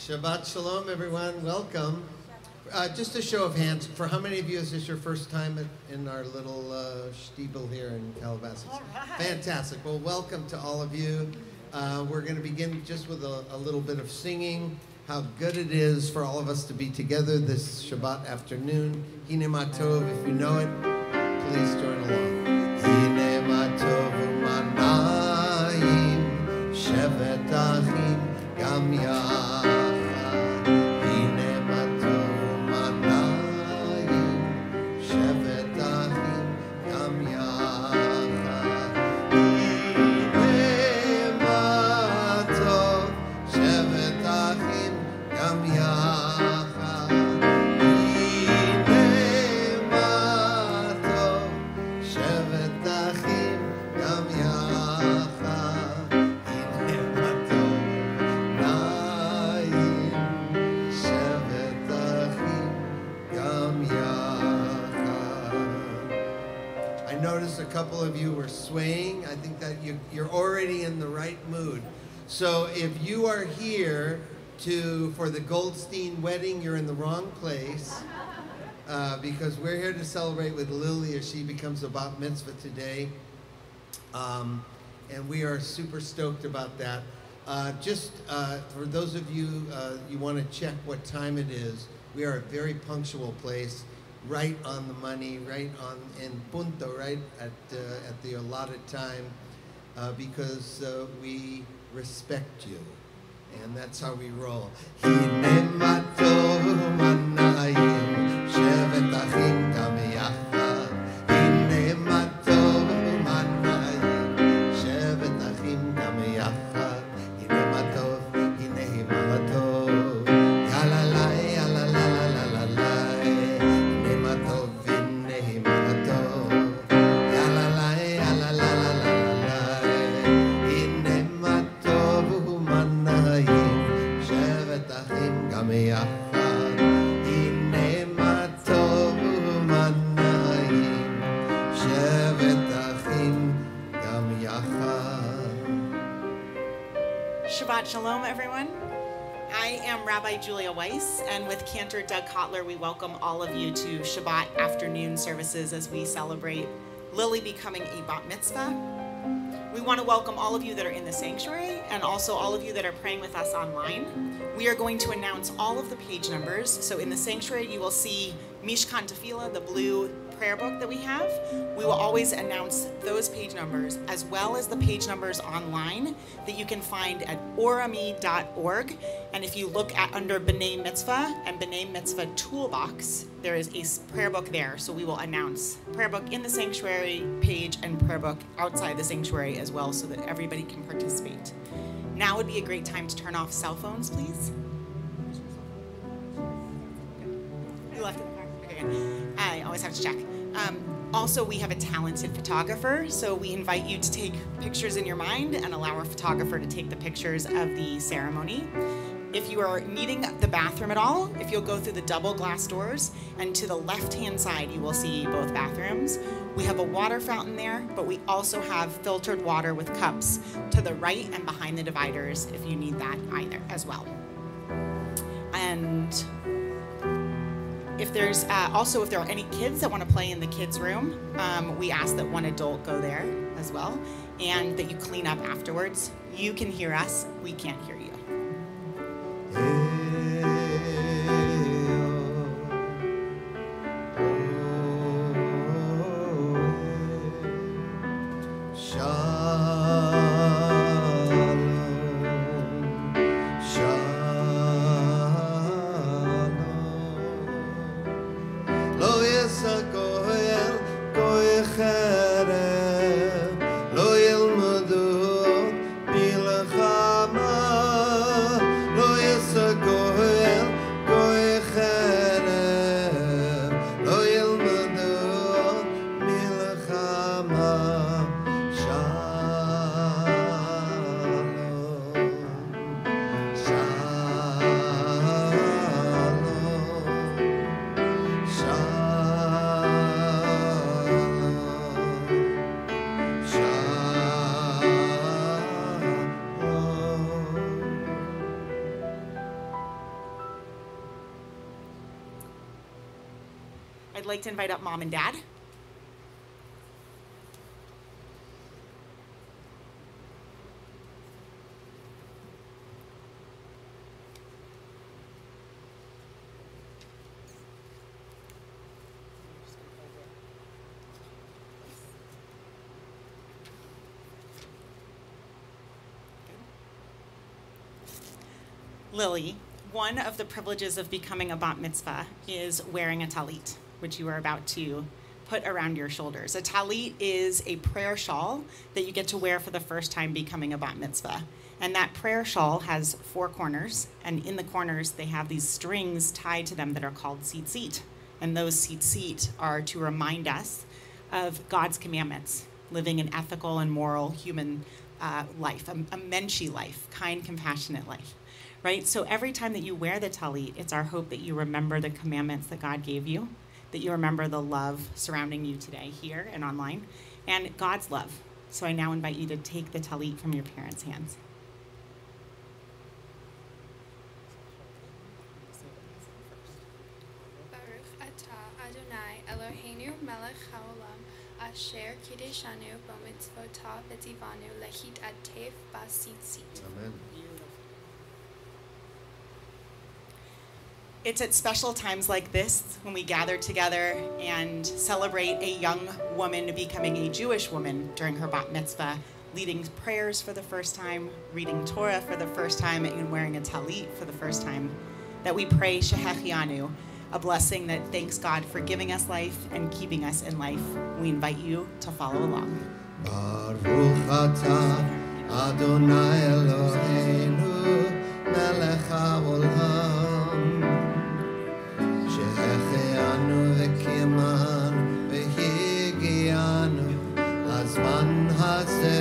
Shabbat Shalom, everyone. Welcome. Just a show of hands, for how many of you is this your first time in our little shtibel here in Calabasas? All right. Fantastic. Well, welcome to all of you. We're going to begin just with a little bit of singing. How good it is for all of us to be together this Shabbat afternoon. Hine ma tov, if you know it, please join along. Hine ma tov u'manayim, shevet achim gam yachad. Hine ma tov u'manayim, shevet achim gam yachad. Hine ma tov, shevet achim gam yachad. Hine ma tov, shevet achim gam yachad. Hine ma tov na'im, shevet achim gam yachad. I noticed a couple of you were swaying. I think that you're already in the right mood. So if you are here for the Goldstein wedding, you're in the wrong place, because we're here to celebrate with Lily as she becomes a bat mitzvah today, and we are super stoked about that. For those of you, you want to check what time it is, we are a very punctual place, right on the money, right on in punto, right at the allotted time, because we respect you. And that's how we roll. Hine ma tov u'manayim, shevet achim gam yachad. Hine ma tov u'manayim, shevet achim gam yachad. Hine ma tov, hine ma tov, yalalai, yalalai, yalalai. Hine ma tov, hine ma tov, yalalai, yalalai, yalalai. Hine ma tov u'manayim, shevet achim gam yachad. Hine ma tov u'manayim, shevet achim gam yachad. Shabbat Shalom, everyone. I am Rabbi Julia Weiss, and with Cantor Doug Kotler, we welcome all of you to Shabbat afternoon services as we celebrate Lily becoming a bat mitzvah. We want to welcome all of you that are in the sanctuary and also all of you that are praying with us online. We are going to announce all of the page numbers. So in the sanctuary, you will see Mishkan Tefillah, the blue prayer book that we have. We will always announce those page numbers as well as the page numbers online that you can find at orami.org. And if you look at under B'nai Mitzvah and B'nai Mitzvah Toolbox, there is a prayer book there. So we will announce prayer book in the sanctuary page and prayer book outside the sanctuary as well so that everybody can participate. Now would be a great time to turn off cell phones, please. You left it in the car? Okay, good. I always have to check. Also, we have a talented photographer, so we invite you to take pictures in your mind and allow our photographer to take the pictures of the ceremony. If you are needing the bathroom at all, if you'll go through the double glass doors, and to the left-hand side, you will see both bathrooms. We have a water fountain there, but we also have filtered water with cups to the right and behind the dividers if you need that either as well. And if there's if there are any kids that want to play in the kids' room, we ask that one adult go there as well, and that you clean up afterwards. You can hear us, we can't hear you. Lo ילמדו מלחמה I'd like to invite up Mom and Dad. Lily, one of the privileges of becoming a bat mitzvah is wearing a talit, which you are about to put around your shoulders. A talit is a prayer shawl that you get to wear for the first time becoming a bat mitzvah. And that prayer shawl has 4 corners, and in the corners they have these strings tied to them that are called tzitzit. And those tzitzit are to remind us of God's commandments, living an ethical and moral human life, a menschy life, kind, compassionate life. Right? So every time that you wear the talit, it's our hope that you remember the commandments that God gave you, that you remember the love surrounding you today, here and online, and God's love. So I now invite you to take the talit from your parents' hands. Baruch atah Adonai Eloheinu melech haolam asher kideshanu b'mitzvotav v'tzivanu lehit atef b'tzitzit. Amen. It's at special times like this when we gather together and celebrate a young woman becoming a Jewish woman during her bat mitzvah, leading prayers for the first time, reading Torah for the first time, and wearing a talit for the first time, that we pray Shehechianu, a blessing that thanks God for giving us life and keeping us in life. We invite you to follow along. Baruch atah Adonai Eloheinu melech haolam שהחיינו וקיימנו והגיענו לזמן הזה.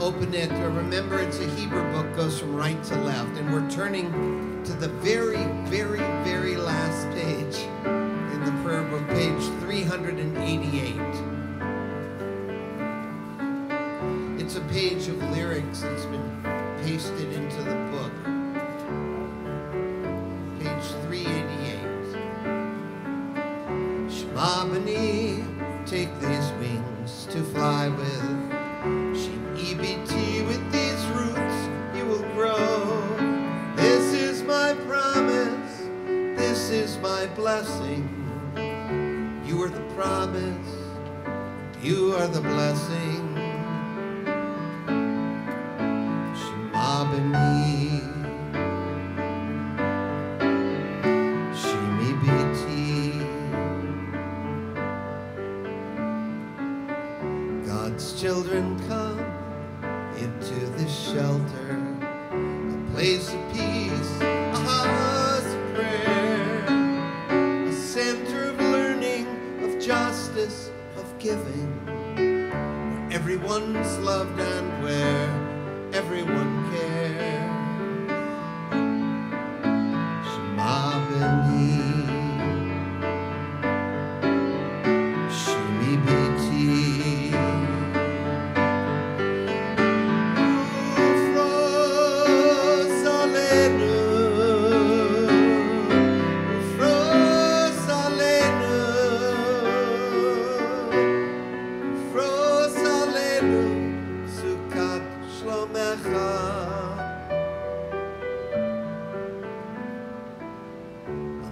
Open it, or remember it's a Hebrew book, goes from right to left, and we're turning to the very, very, very last page in the prayer book, page 388. It's a page of lyrics that's been pasted into the book. Page 388. Shema b'ni, take these wings to fly with. EBT, with these roots you will grow. This is my promise, this is my blessing. You are the promise, you are the blessing. Shema b'ni, shimi biti. God's children come into this shelter, a place of peace, a house of prayer, a center of learning, of justice, of giving, where everyone's loved and where everyone cares. Shema b'ni, shimi biti.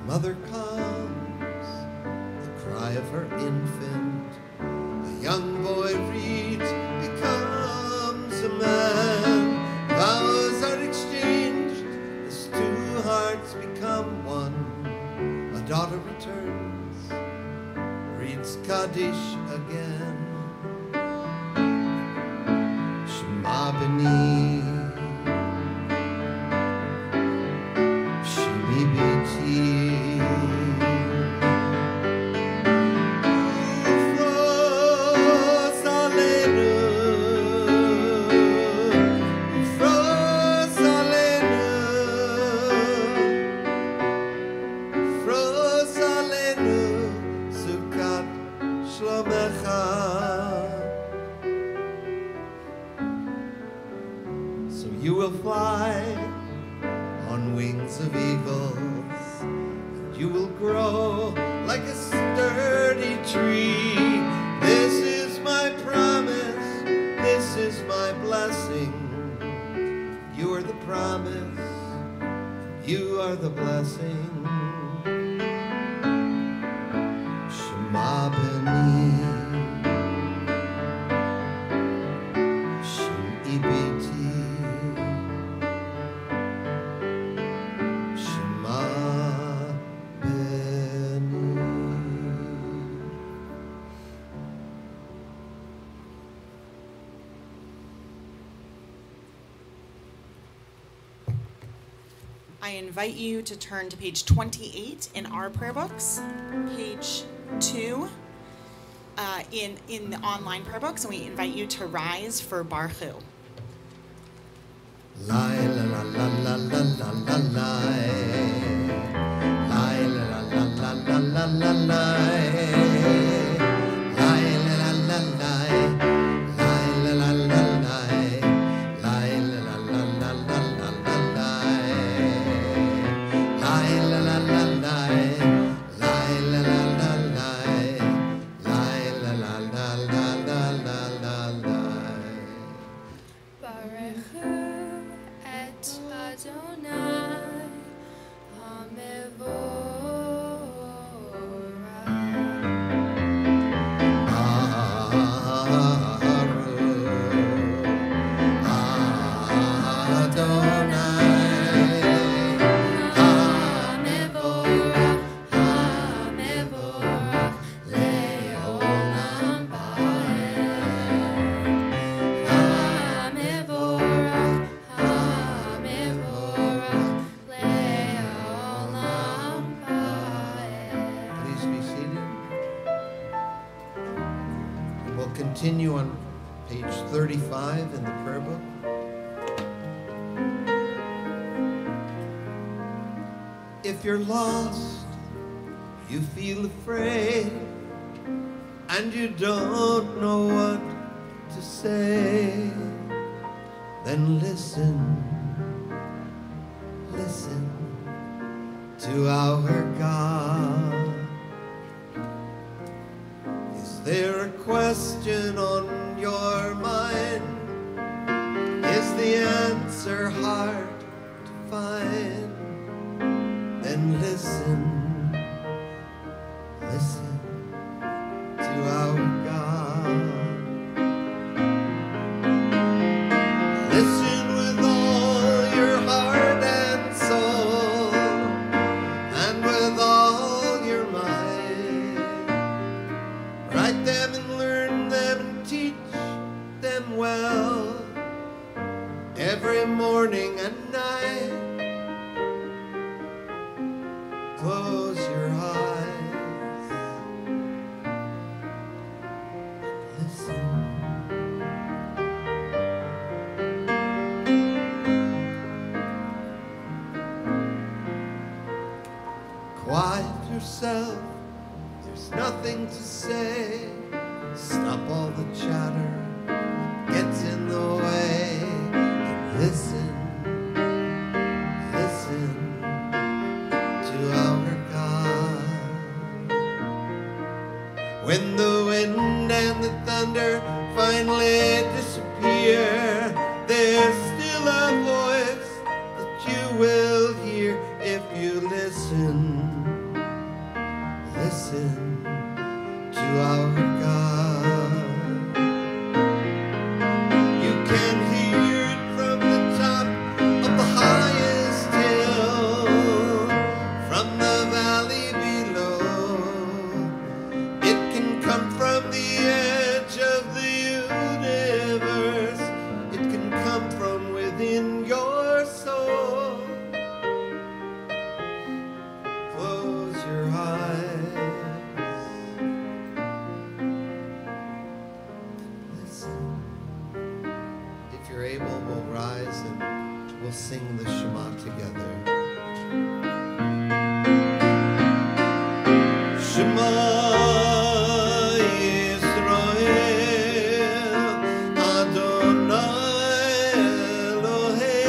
Mother comes, the cry of her infant, a young boy reads, becomes a man, vows are exchanged, as 2 hearts become one, a daughter returns, reads Kaddish again. Shema b'ni, shimi biti. You will fly on wings of eagles. You will grow like a sturdy tree. This is my promise. This is my blessing. You are the promise. You are the blessing. Shema B'ni. I invite you to turn to page 28 in our prayer books, page 2 in the online prayer books, and we invite you to rise for Baruch Hu. La la la la la la la la la. La la la la la la la la. Continue on page 35 in the prayer book. If you're lost, you feel afraid, and you don't know what to say, then listen to our God. Is there a question on your mind? Is the answer hard to find? Then listen to our God. Listen with all your heart and soul, and with all your mind. Write them and learn them and teach them well, every morning and night. Close your eyes, listen. Quiet yourself, there's nothing to say. Stop all the chatter, gets in the way, and listen to our God. When the wind and the thunder finally disappear, there's still a voice that you will hear if you listen to our God. You can hear it from the top of the highest hill, from the valley below. It can come from the edge of the universe. It can come from within your soul. Close your eyes. We'll rise and we'll sing the Shema together. Shema Yisrael, Adonai Eloheinu.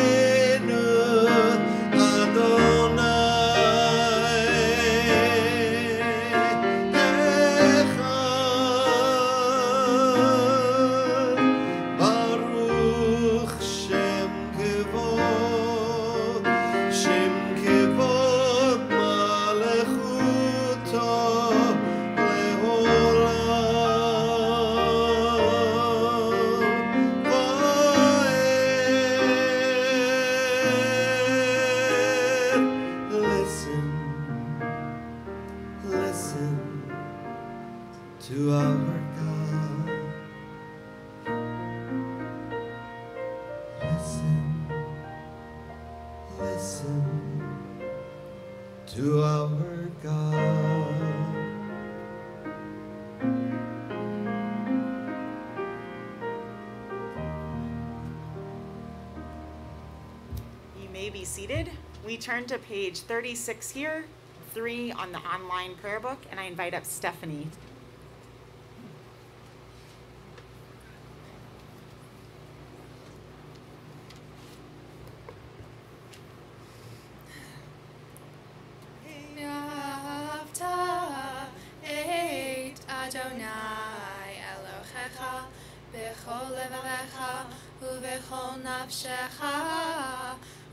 to our God. You may be seated. We turn to page 36 here, 3 on the online prayer book, and I invite up Stephanie. Adonai Elohecha b'chol levavecha uv'chol nafshecha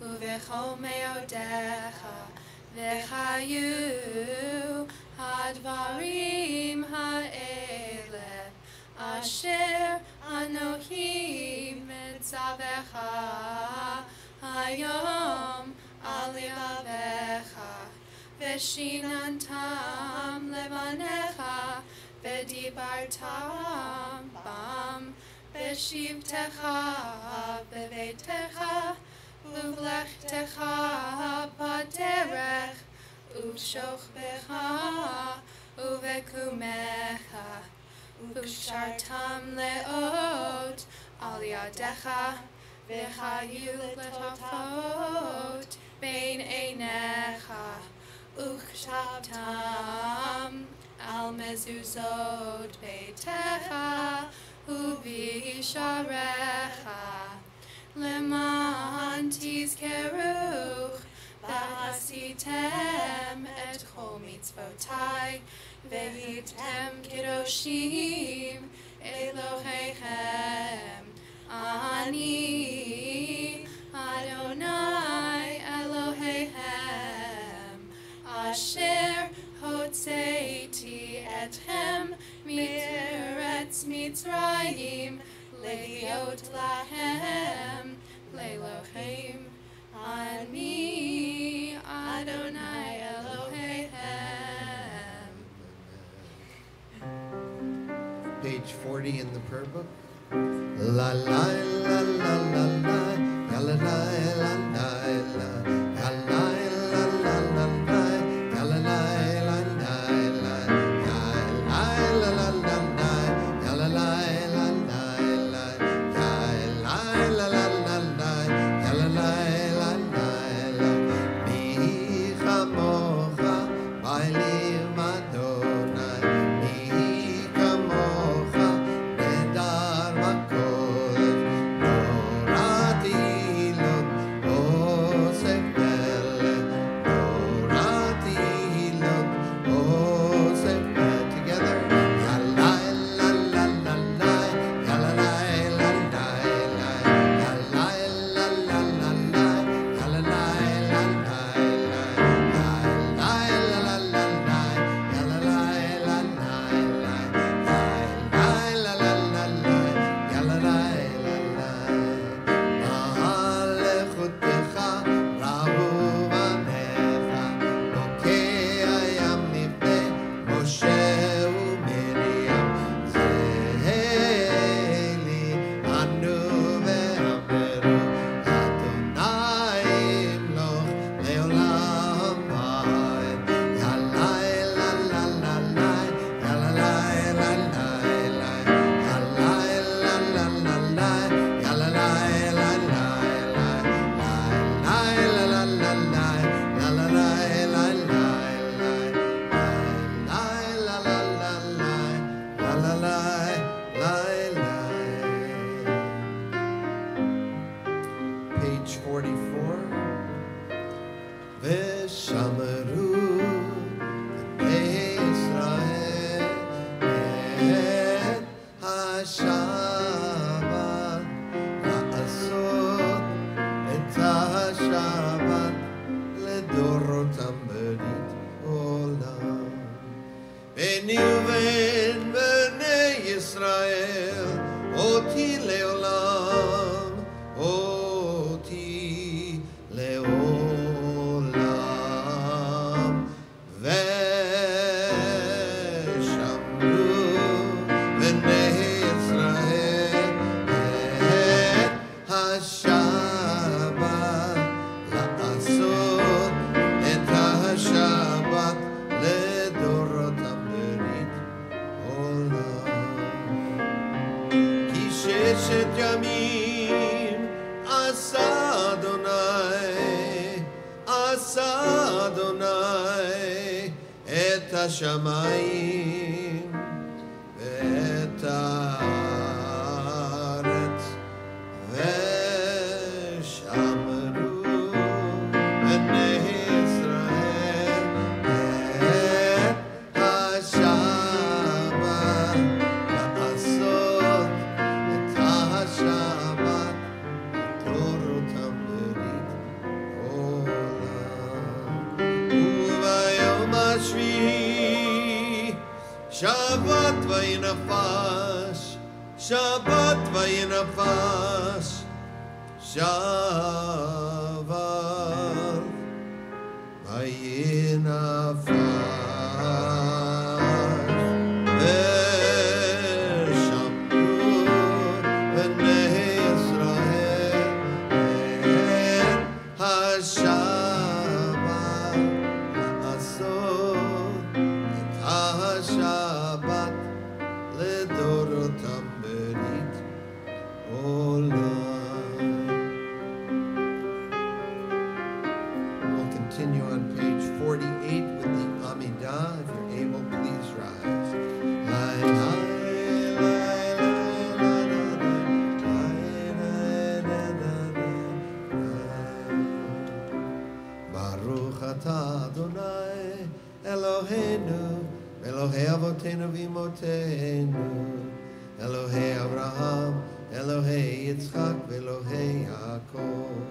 uv'chol meodecha v'chayu hadvarim ha'ele asher anohi mitzavecha hayom al levavecha v'shinantam levanecha v'dibartam bam v'shivtecha b'veitecha uv'lechtecha b'derech uv'shochbecha uv'kumecha uv'shartam leot al yadecha v'chayu letofot bein einecha u'chshavtam al mezuzot beitecha u'visharecha leman tizkeruch v'asitem et chol mitzvotai v'hitem kedoshim Elohechem ani Adonai Elohechem asher hotzeiti etchem mi'eretz Mitzrayim lehiot lahem le'Elohim ani Adonai Elohechem. Page 40 in the prayer book. La la la la la la, la la la la la la, la la la la la la, la la la la la, la la la la la, la la la la la, la la la la la, la la la la la, mi chamocha ba'elim Adonai, mi kamocha nedar v'kodesh, norati lo osef melech, norati lo osef melech. Together, la la la la la la, la la la la la, la la la la la la, la la la la la, Page 44. V'shameru b'nei Yisrael et hashabat la'asot et hashabat ledorotam berit olam. Beni uven b'nei Yisrael oti leolam oti את השמיים ואת הארץ ושמרו בני ישראל את השבת לעשות את השבת תורותם ברית עולם וביום השביעי שבת וינפש שבת וינפש שבת וינפש ושמרו בני ישראל את השבת לעשות את השבת לדורותם ברית עולם. We'll continue on page 48 with the Amidah. If you're able, please rise. Lai, lai, lai, lai, lai, lai, lai. Baruch atah Adonai Eloheinu Elohei Avotenu v'Imotenu Elohei Abraham Elohei Yitzchak v'Elohei Yaakov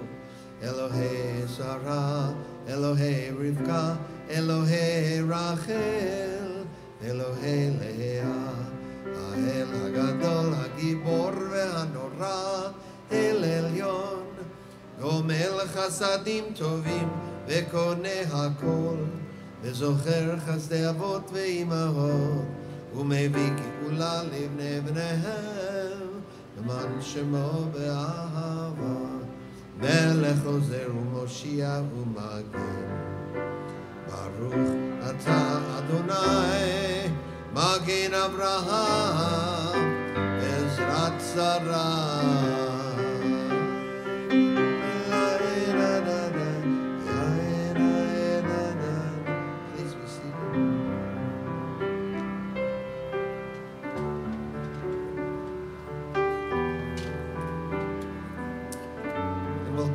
Elohei Sarah Elohei Rivka Elohei Rachel Elohei Leah Ha'el HaGadol HaGibor ve'Hanora El Elyon גומל חסדים טובים וקונה הכל וזוכר חסדי אבות ואימהות ומביא גאולה לבני בניהם למען שמו באהבה מלך עוזר ומושיע ומגן ברוך אתה אדוני מגן אברהם בעזרת שרה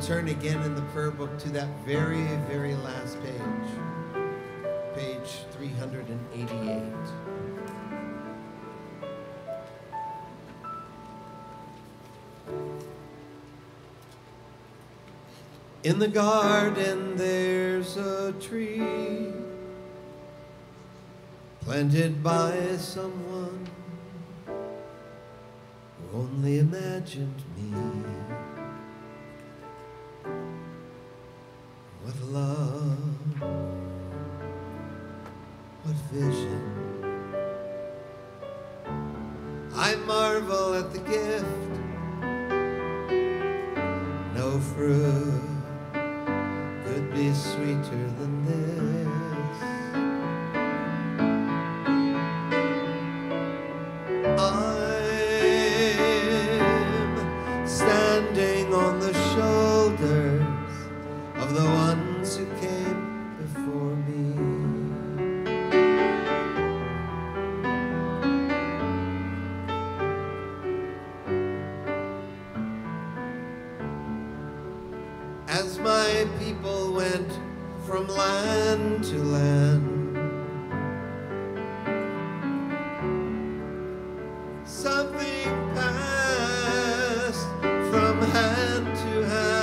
turn again in the prayer book to that very, very last page, page 388. In the garden there's a tree planted by someone who only imagined me. What love, what vision. I marvel at the gift. No fruit could be sweeter than this. I'm standing on the shoulders of the ones who came before me. As my people went from land to land, something passed from hand to hand.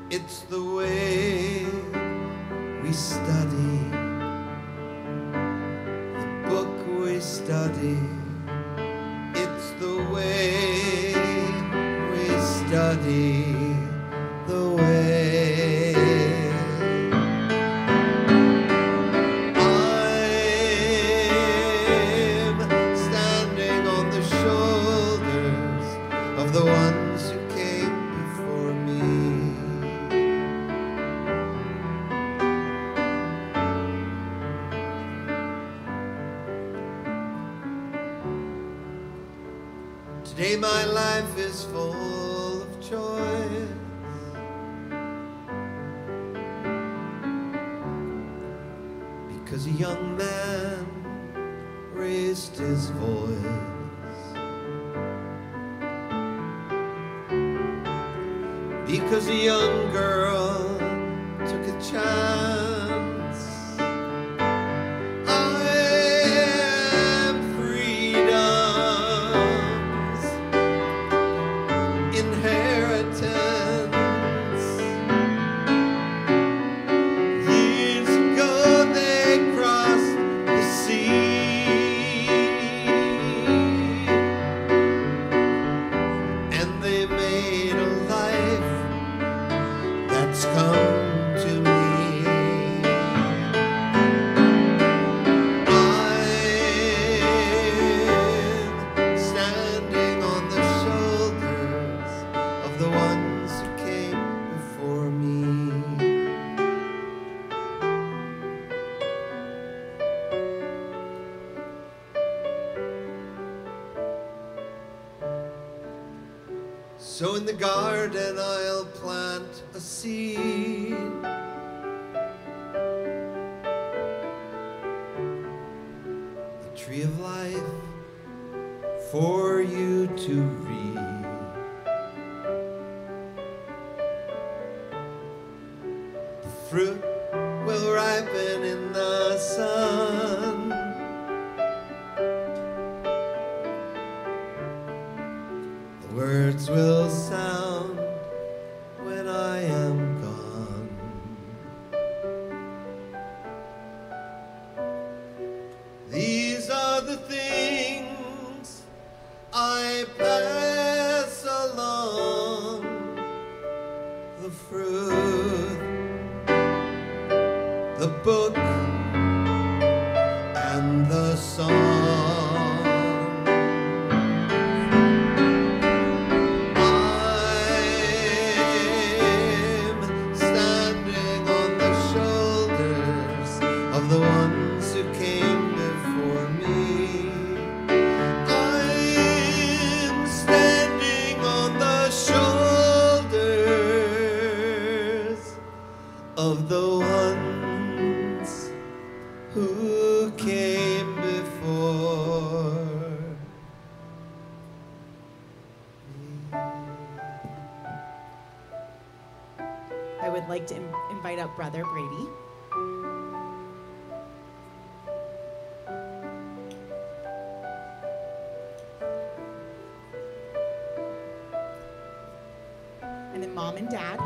It's the way we study, the book we study. It's the way we study, the way. I'm standing on the shoulders of the ones who came before me. Today my life is full of joy. Because a young man raised his voice. Because a young girl took a chance. I am freedom's inheritance. Years ago they crossed the sea, and they made a life that's come to me. I'm standing on the shoulders of the ones who came before me. So in the garden I'll plant a seed, a tree of life for you to read. The fruit will ripen in the sun. The words will sound when I am gone. These are the things I pass along, the fruit, the book, and the song. The ones who came before me. I'm standing on the shoulders of the ones who came before me. I would like to invite up Brother Brady. And then Mom and Dad.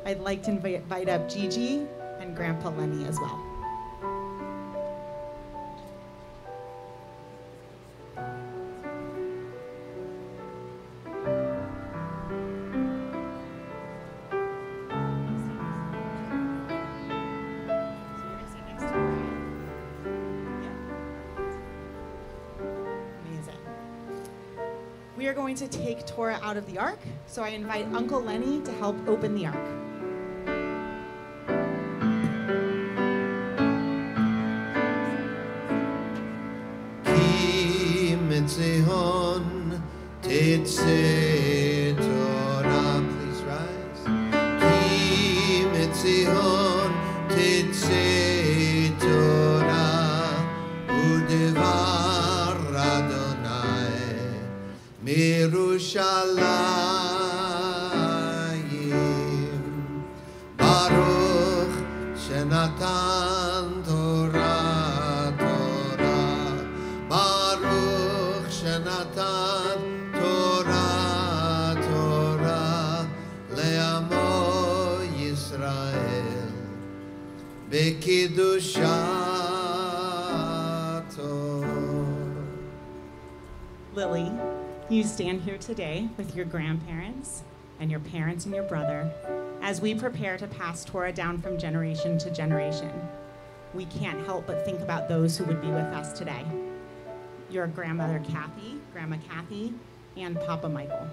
I'd like to invite up Gigi and Grandpa Lenny as well. We are going to take Torah out of the ark, so I invite Uncle Lenny to help open the ark. Ki mitzihon tetzeh Torah, please rise. Ki mitzihon tetzeh Torah, udevar Adonai Mirushalayim. Baruch Shenatan Torah, Torah. Baruch Shenatan Torah, Torah. Le'amo Yisrael Bekidushato. Lily, you stand here today with your grandparents and your parents and your brother as we prepare to pass Torah down from generation to generation. We can't help but think about those who would be with us today. Your grandmother Kathy, Grandma Kathy, and Papa Michael.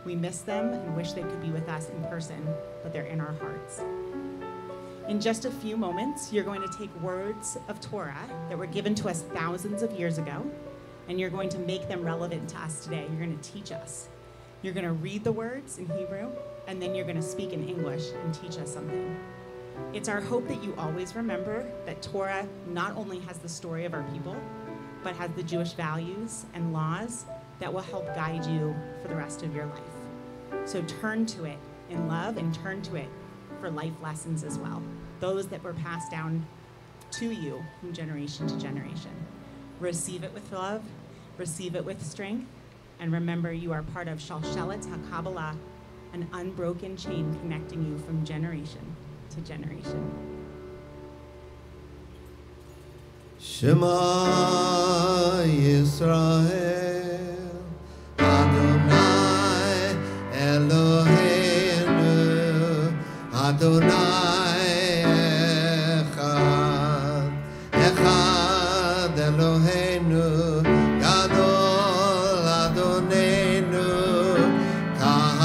We miss them and wish they could be with us in person, but they're in our hearts. In just a few moments, you're going to take words of Torah that were given to us thousands of years ago, and you're going to make them relevant to us today. You're going to teach us. You're going to read the words in Hebrew, and then you're going to speak in English and teach us something. It's our hope that you always remember that Torah not only has the story of our people, but has the Jewish values and laws that will help guide you for the rest of your life. So turn to it in love and turn to it for life lessons as well, those that were passed down to you from generation to generation. Receive it with love, receive it with strength, and remember you are part of Shalshelet HaKabbalah, an unbroken chain connecting you from generation to generation. Shema Yisrael, Adonai Eloheinu, Adonai Echad, Echad Eloheinu, Gadol Adonenu, Kadosh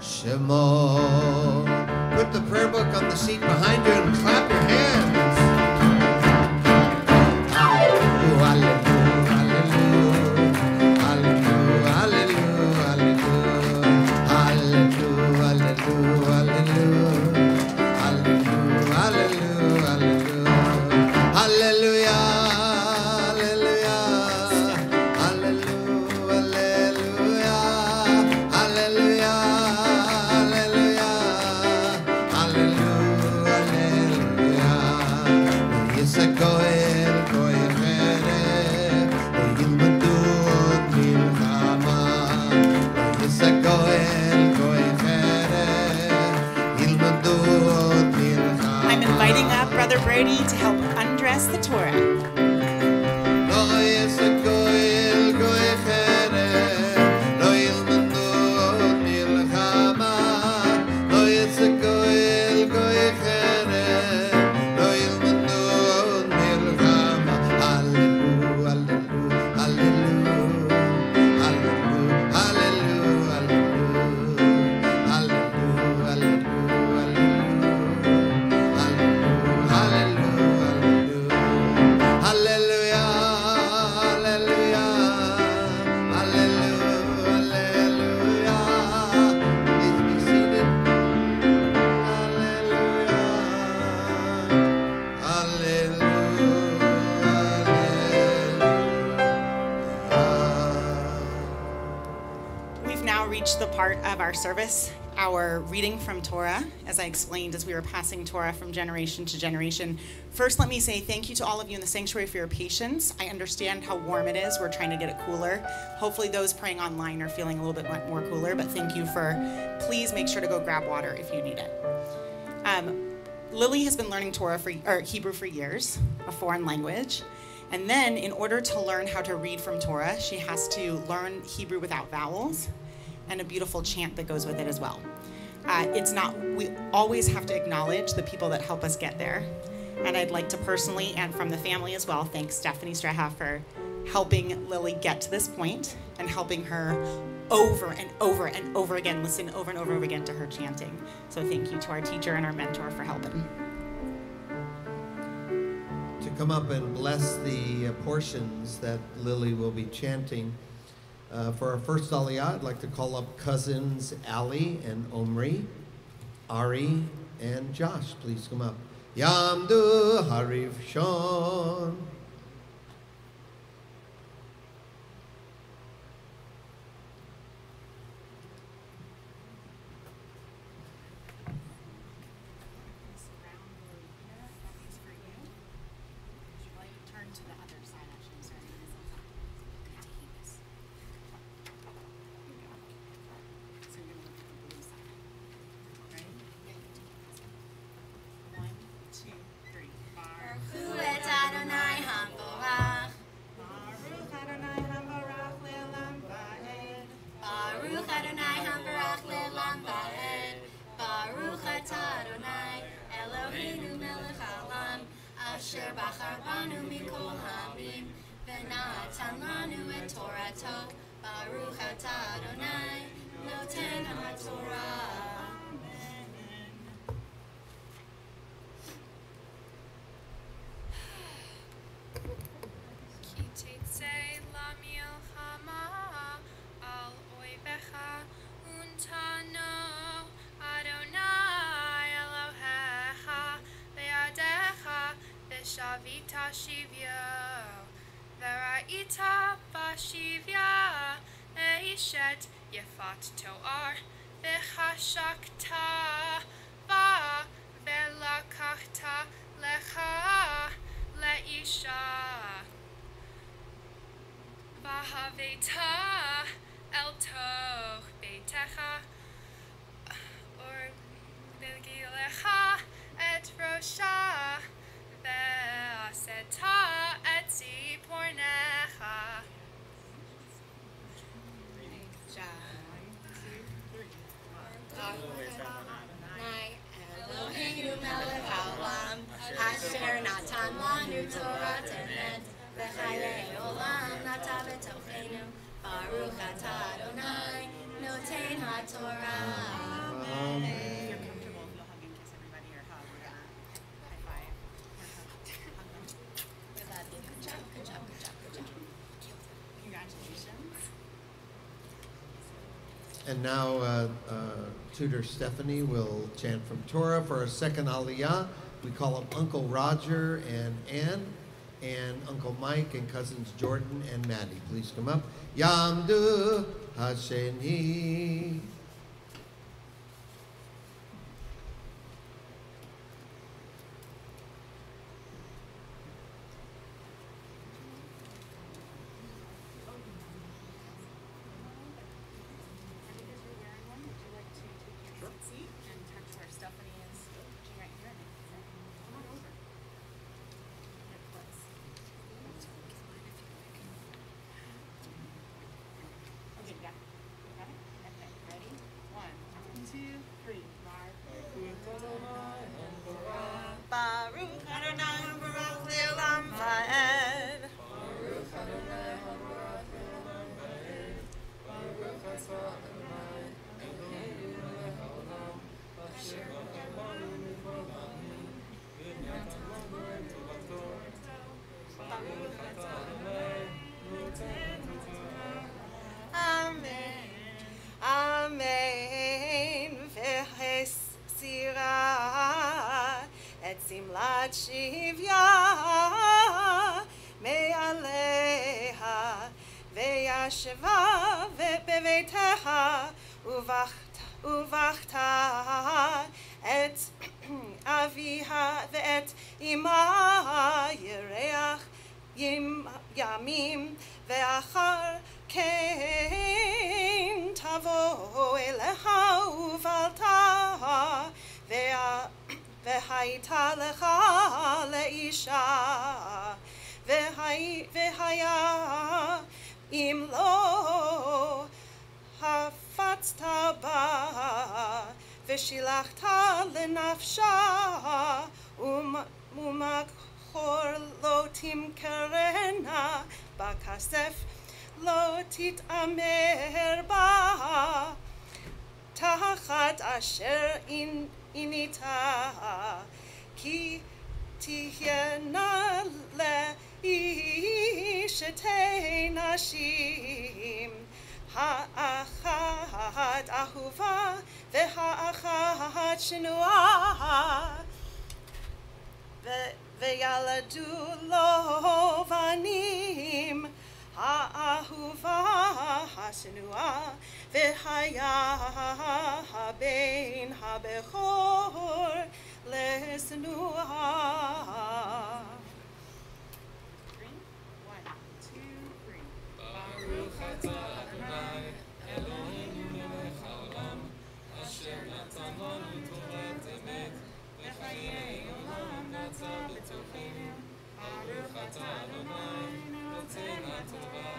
Shemo. Put the prayer book on the seat behind you and clap your hands. To help undress the Torah. The part of our service, our reading from Torah, as I explained as we were passing Torah from generation to generation. First, let me say thank you to all of you in the sanctuary for your patience. I understand how warm it is. We're trying to get it cooler. Hopefully those praying online are feeling a little bit more cooler, but thank you for, please make sure to go grab water if you need it. Lily has been learning Hebrew for years, a foreign language. And then in order to learn how to read from Torah, she has to learn Hebrew without vowels, and a beautiful chant that goes with it as well. We always have to acknowledge the people that help us get there. And I'd like to personally, and from the family as well, thank Stephanie Straha for helping Lily get to this point and helping her over and over and over again, listen over and over again to her chanting. So thank you to our teacher and our mentor for helping. To come up and bless the portions that Lily will be chanting. For our first aliyah, I'd like to call up cousins Ali and Omri, Ari, and Josh. Please come up. Yamdu Harif Shon. Asher bachar banu mikol hamim, v'na'at natan lanu et Torato, Baruch atah Adonai, noten haTorah. Ki tetzei lamilchama al oivecha untano Adonai Elohecha be'adecha v'shavita shivyo v'ra'ita b'shivya eishet yefat toar v'chashakta ba v'lakachta lecha leisha v'haveta el toch beitecha or v'gilecha et rosha ve'aseta et zipornecha. Eloheinu melech haolam, asher natan lanu Torah temet, v'chayei olam nata b'tochenu, Baruch atah Adonai, noten haTorah. If you're comfortable, if you'll hug and kiss everybody or hug, we're gonna high five. Good job, good job, good job, good job. Congratulations. And now Tutor Stephanie will chant from Torah for our second Aliyah. We call them Uncle Roger and Ann, and Uncle Mike and cousins Jordan and Maddie. Please come up. Yamdu Hasheni. Because you're wearing one, would you like to take your seat and touch where Stephanie is touching right here? And come on over. Get close. Okay, yeah. Got it? Okay, ready? 1, 2, 3. Baruch Adonai Baruch Le'olam Va'ed. Amen. Amen. V'hesira et simlat shivya me'aleha ve'yasheva ve'beveteha uvachta et aviha ve'et ima yereach yamim ve'achar kein tavo elecha uvalta ve'haita lecha leisha ve'haya im lo hafatzta ba ve'shilachta lenafsha umakor lo timkerena bakasef lo titamer ba tachat asher inita ki tihyena leishetei nashim ha'achat ahuva ve'ha'achat shenua ve'yaladu lo vanim ha'ahuva ha'shenua ve'haya ha'bein ha'bechor le'senua. 3, 1, 2, 3. Baruch atah Adonai, Eloheinu melech haolam, asher natan lanu Torah emet, v'chayei olam nata b'tochenu. Baruch atah Adonai, noten haTorah.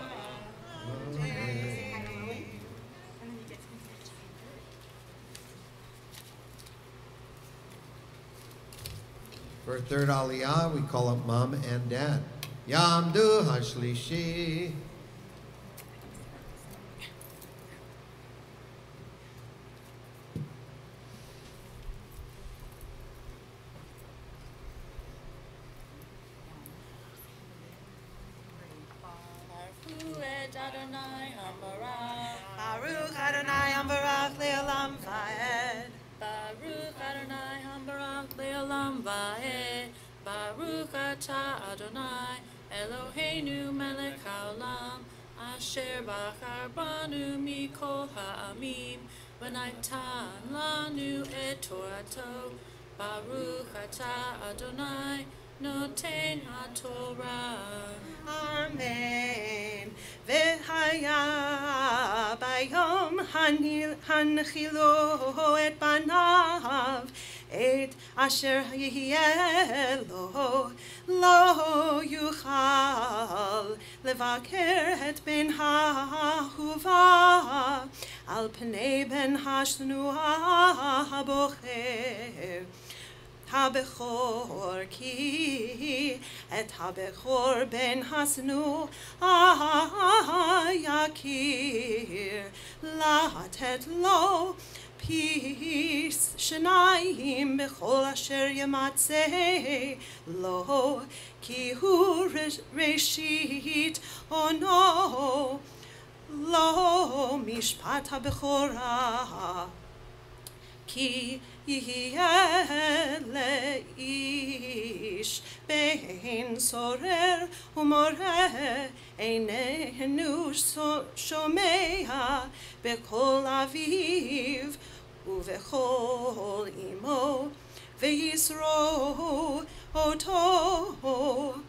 For our third Aliyah, we call up Mom and Dad. Yamdu Hashlishi. Baruch Adonai Ambarach Le'olam Vaed. Baruch Adonai Hambarach Le'olam Va'ed. Baruch Atah Adonai Eloheinu Melech Haolam Asher Bachar Banu Mikol Ha'amim V'natan Lanu Et Torato. Baruch Atah Adonai Noten HaTorah. Amen. V'haya bayom hanchilo et banav et asher yeh lo yuchal levaker et ben ha'ahuva al pnei ben hashnua habocher. Habechor ki et habechor ben hasnu yakir latet lo peace shnayim bechol asher yamatzeh lo ki hu reshit ono lo mishpat habechora ki yeh leish bein sorer umoreh einenu shomea bekol aviv uvechol imo ve'yisro oto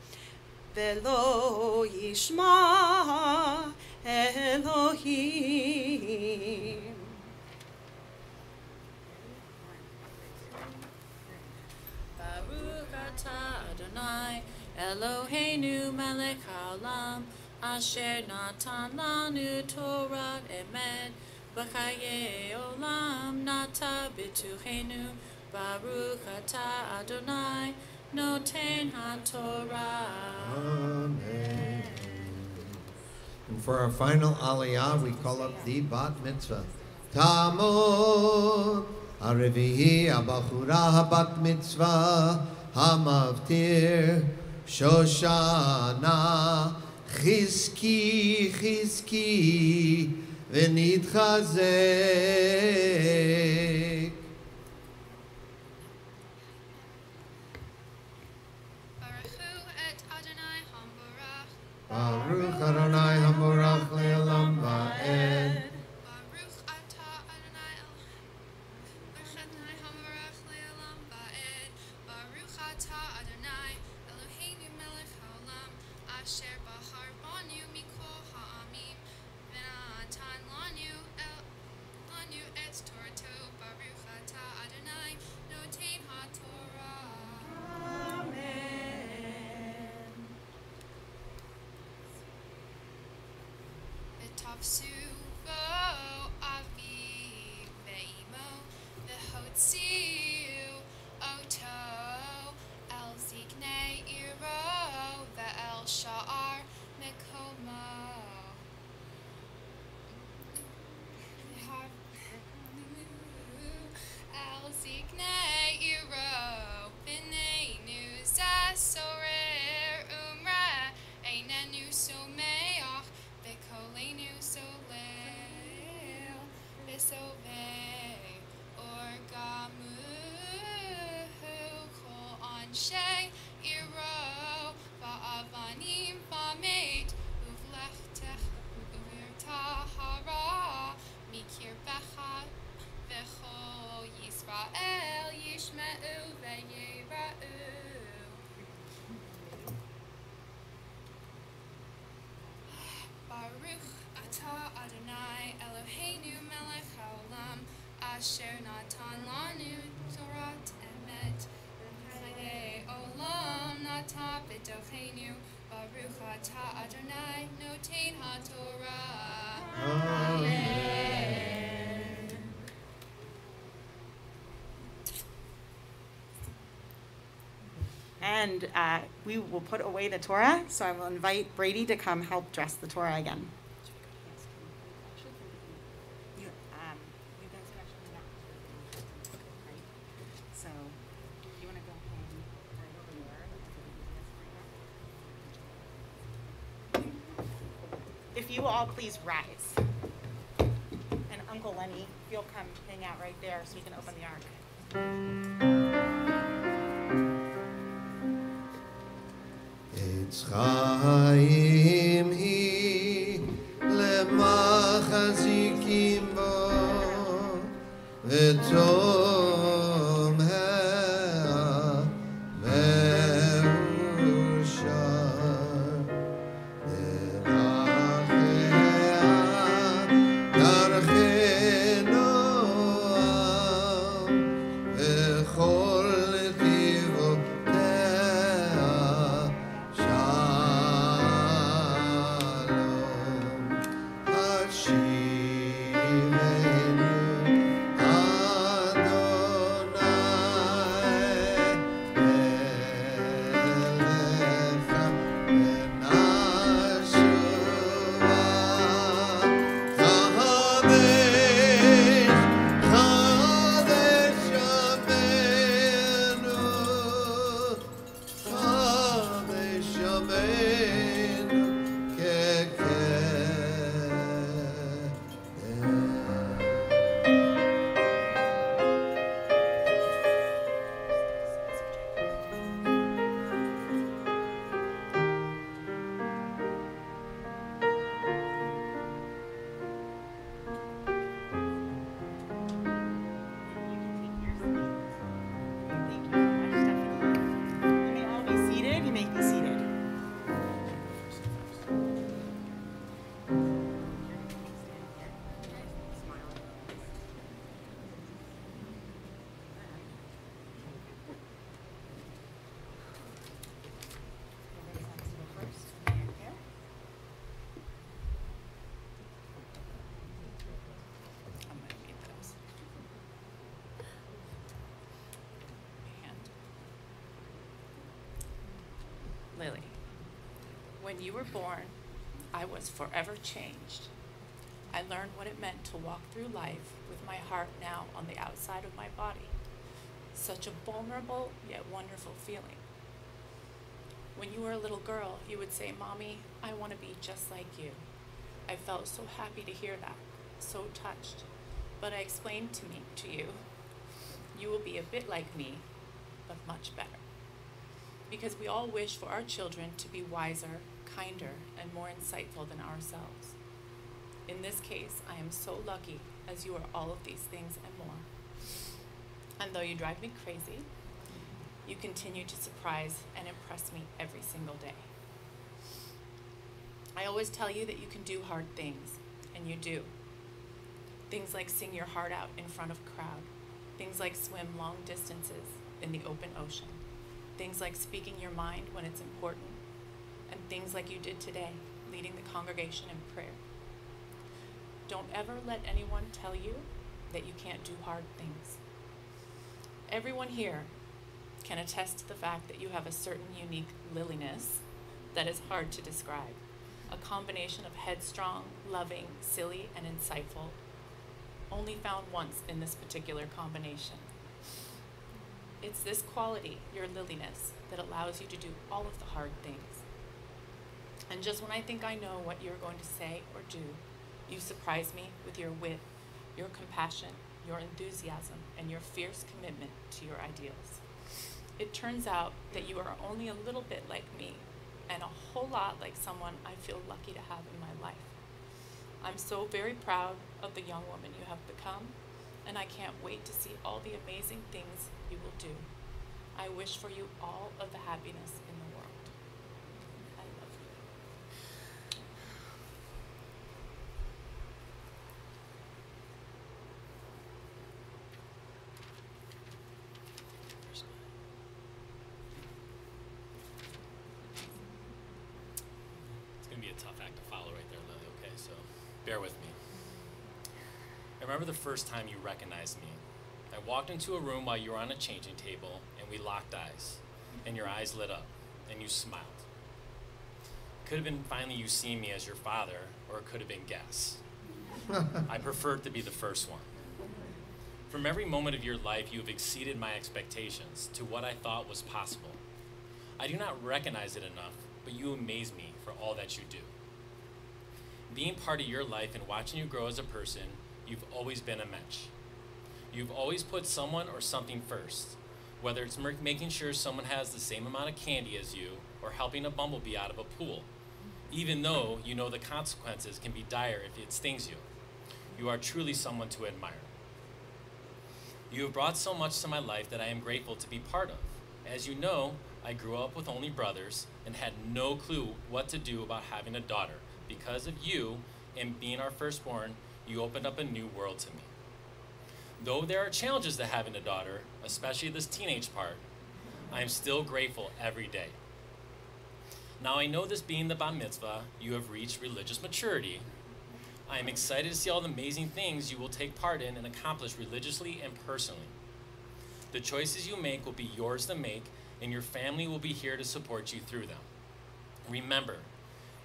velo yishma Elohim. Baruch atah Adonai Eloheinu melech haolam asher natan lanu Torah emet b'chayei olam nata b'tuchenu. Baruch atah Adonai noten haTorah. Amen. And for our final aliyah, we call up the bat mitzvah. Tamod Arevihi Abachura Bat Mitzvah Hamavtir Shoshana Chizki Chizki V'nitchazek. Baruch Adonai Hamorach Le'olam Va'ed. Baruch atah Adonai Hamorach Le'olam Va'ed. Baruch atah Adonai Eloheinu melech haolam asher bahar banu mikol ha'amim v'natan lanu et torato. Baruch atah Adonai noten haTorah. V'tafsu bo aviv ve'imo v'hotziu oto el ziknei iro ve'el sha'ar mekomo. El ziknei iro v'neinu zasorer umra einenu someach v'kolenu solel v'sovei orgamu kol anshe iro va'avanim v'amet uvlechtech uvirtahara mikir bechat v'chol Yisrael yishme'u ve'yira'u. Baruch atah Adonai Eloheinu melech haolam asher natan lanu Torat emet v'chayei olam nata b'tochenu. Baruch atah Adonai noten haTorah. Amen. And and we will put away the Torah. So I will invite Brady to come help dress the Torah again. So you want to go home right over there? If you all please rise. And Uncle Lenny, if you'll come hang out right there so you can open the ark. Etz Chaim hi lemachazikim bo v'tom hea ve'ushar derachea darcheno v'chol tivoteh shalom hashivenu Lily, when you were born, I was forever changed. I learned what it meant to walk through life with my heart now on the outside of my body. Such a vulnerable yet wonderful feeling. When you were a little girl, you would say, "Mommy, I want to be just like you." I felt so happy to hear that, so touched. But I explained to you, you will be a bit like me, but much better. Because we all wish for our children to be wiser, kinder, and more insightful than ourselves. In this case, I am so lucky, as you are all of these things and more. And though you drive me crazy, you continue to surprise and impress me every single day. I always tell you that you can do hard things, and you do. Things like sing your heart out in front of a crowd. Things like swim long distances in the open ocean. Things like speaking your mind when it's important, and things like you did today, leading the congregation in prayer. Don't ever let anyone tell you that you can't do hard things. Everyone here can attest to the fact that you have a certain unique liliness that is hard to describe, a combination of headstrong, loving, silly, and insightful, only found once in this particular combination. It's this quality, your liliness, that allows you to do all of the hard things. And just when I think I know what you're going to say or do, you surprise me with your wit, your compassion, your enthusiasm, and your fierce commitment to your ideals. It turns out that you are only a little bit like me, and a whole lot like someone I feel lucky to have in my life. I'm so very proud of the young woman you have become, and I can't wait to see all the amazing things you will do. I wish for you all of the happiness in the world. I love you. It's going to be a tough act to follow right there, Lily, okay? So bear with me. I remember the first time you recognized me. I walked into a room while you were on a changing table, and we locked eyes. and your eyes lit up, and you smiled. Could have been finally you seeing me as your father, or it could have been guess. I preferred to be the first one. From every moment of your life, you have exceeded my expectations to what I thought was possible. I do not recognize it enough, but you amaze me for all that you do. Being part of your life and watching you grow as a person, you've always been a mensch. You've always put someone or something first, whether it's making sure someone has the same amount of candy as you or helping a bumblebee out of a pool, even though you know the consequences can be dire if it stings you. You are truly someone to admire. You have brought so much to my life that I am grateful to be part of. As you know, I grew up with only brothers and had no clue what to do about having a daughter. Because of you and being our firstborn, you opened up a new world to me. Though there are challenges to having a daughter, especially this teenage part, I am still grateful every day. Now I know this being the bat mitzvah, you have reached religious maturity. I am excited to see all the amazing things you will take part in and accomplish religiously and personally. The choices you make will be yours to make, and your family will be here to support you through them. Remember,